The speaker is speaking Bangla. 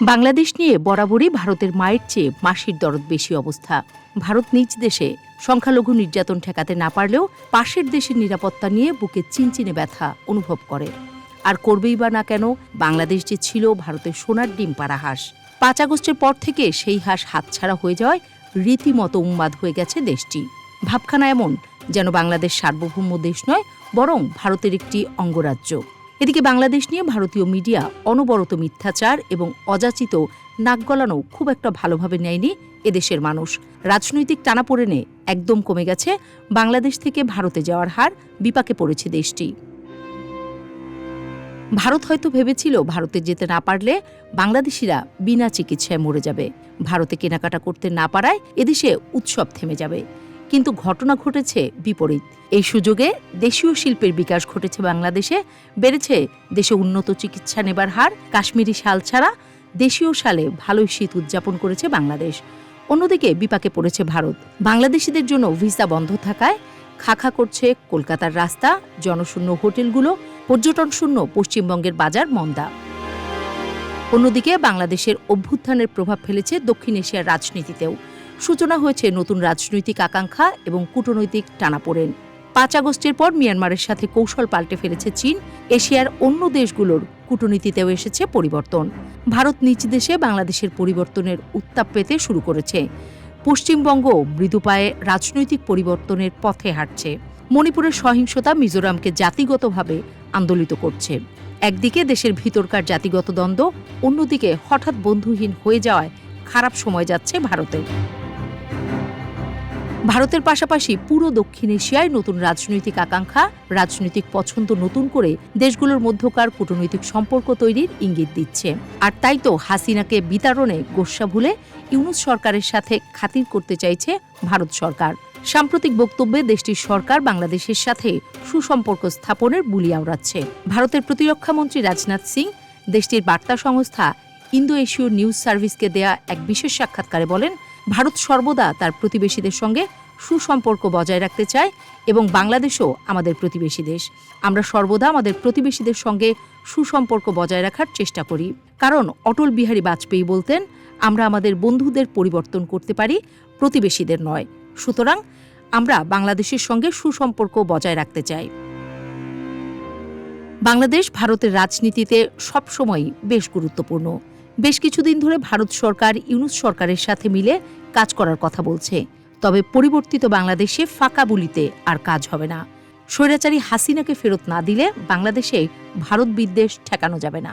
বাংলাদেশ নিয়ে বরাবরই ভারতের মায়ের চেয়ে মাসির দরদ বেশি অবস্থা। ভারত নিজ দেশে সংখ্যালঘু নির্যাতন ঠেকাতে না পারলেও পাশের দেশের নিরাপত্তা নিয়ে বুকে চিনচিনে ব্যথা অনুভব করে। আর করবেই বা না কেন, বাংলাদেশ যে ছিল ভারতের সোনার ডিম পাড়া হাঁস। ৫ আগস্টের পর থেকে সেই হাঁস হাতছাড়া হয়ে যাওয়ায় রীতিমতো উন্মাদ হয়ে গেছে দেশটি। ভাবখানা এমন যেন বাংলাদেশ সার্বভৌম দেশ নয়, বরং ভারতের একটি অঙ্গরাজ্য। এদিকে বাংলাদেশ নিয়ে ভারতীয় মিডিয়া অনবরত মিথ্যাচার এবং অযাচিত নাক গলানো খুব একটা ভালোভাবে নেয়নি এদেশের মানুষ। রাজনৈতিক টানাপোড়েনে একদম কমে গেছে বাংলাদেশ থেকে ভারতে যাওয়ার হার, বিপাকে পড়েছে দেশটি। ভারত হয়তো ভেবেছিল ভারতে যেতে না পারলে বাংলাদেশিরা বিনা চিকিৎসায় মরে যাবে, ভারতে কেনাকাটা করতে না পারায় এদেশে উৎসব থেমে যাবে। কিন্তু ঘটনা ঘটেছে বিপরীত। এই সুযোগে দেশীয় শিল্পের বিকাশ ঘটেছে বাংলাদেশে, বেড়েছে দেশে উন্নত চিকিৎসা নেবার হার। কাশ্মীরি শাল ছাড়া দেশীয় শালে ভালোই শীত উদযাপন করেছে বাংলাদেশ। অন্যদিকে বিপাকে পড়েছে ভারত। বাংলাদেশিদের জন্য ভিসা বন্ধ থাকায় খাখা করছে কলকাতার রাস্তা, জনশূন্য হোটেলগুলো, পর্যটন শূন্য পশ্চিমবঙ্গের বাজার মন্দা। অন্যদিকে বাংলাদেশের অভ্যুত্থানের প্রভাব ফেলেছে দক্ষিণ এশিয়ার রাজনীতিতেও। সূচনা হয়েছে নতুন রাজনৈতিক আকাঙ্ক্ষা এবং কূটনৈতিক টানাপোড়েন। ৫ আগস্টের পর মিয়ানমারের সাথে কৌশল পাল্টে ফেলেছে চীন। এশিয়ার অন্য দেশগুলোর কূটনীতিতেও এসেছে পরিবর্তন। ভারত নিজ দেশে বাংলাদেশের পরিবর্তনের উত্তাপ পেতে শুরু করেছে। পশ্চিমবঙ্গ মৃদুপায়ে রাজনৈতিক পরিবর্তনের পথে হাঁটছে। মণিপুরের সহিংসতা মিজোরামকে জাতিগতভাবে আন্দোলিত করছে। একদিকে দেশের ভিতরকার জাতিগত দ্বন্দ্ব, অন্যদিকে হঠাৎ বন্ধুহীন হয়ে যাওয়ায় খারাপ সময় যাচ্ছে ভারতের। ভারতের পাশাপাশি পুরো দক্ষিণ এশিয়ায় নতুন রাজনৈতিক আকাঙ্ক্ষা, রাজনৈতিক পছন্দ নতুন করে দেশগুলোর মধ্যকার কূটনৈতিক সম্পর্ক তৈরির ইঙ্গিত দিচ্ছে। আর তাই তো হাসিনাকে বিতাড়নে গোস্বা ভুলে ইউনূস সরকারের সাথে খাতির করতে চাইছে ভারত সরকার। সাম্প্রতিক বক্তব্যে দেশটির সরকার বাংলাদেশের সাথে সুসম্পর্ক স্থাপনের বুলি আওড়াচ্ছে। ভারতের প্রতিরক্ষামন্ত্রী রাজনাথ সিং দেশটির বার্তা সংস্থা ইন্দো এশীয় নিউজ সার্ভিসকে দেয়া এক বিশেষ সাক্ষাৎকারে বলেন, ভারত সর্বদা তার প্রতিবেশীদের সঙ্গে সুসম্পর্ক বজায় রাখতে চায় এবং বাংলাদেশও আমাদের প্রতিবেশী দেশ। আমরা সর্বদা আমাদের প্রতিবেশীদের সঙ্গে সুসম্পর্ক বজায় রাখার চেষ্টা করি, কারণ অটল বিহারী বাজপেয়ী বলতেন, আমরা আমাদের বন্ধুদের পরিবর্তন করতে পারি, প্রতিবেশীদের নয়। সুতরাং আমরা বাংলাদেশের সঙ্গে সুসম্পর্ক বজায় রাখতে চাই। বাংলাদেশ ভারতের রাজনীতিতে সবসময় বেশ গুরুত্বপূর্ণ। বেশ কিছুদিন ধরে ভারত সরকার ইউনূস সরকারের সাথে মিলে কাজ করার কথা বলছে। তবে পরিবর্তিত বাংলাদেশে ফাঁকা বুলিতে আর কাজ হবে না। স্বৈরাচারী হাসিনাকে ফেরত না দিলে বাংলাদেশে ভারত বিদ্বেষ ঠেকানো যাবে না।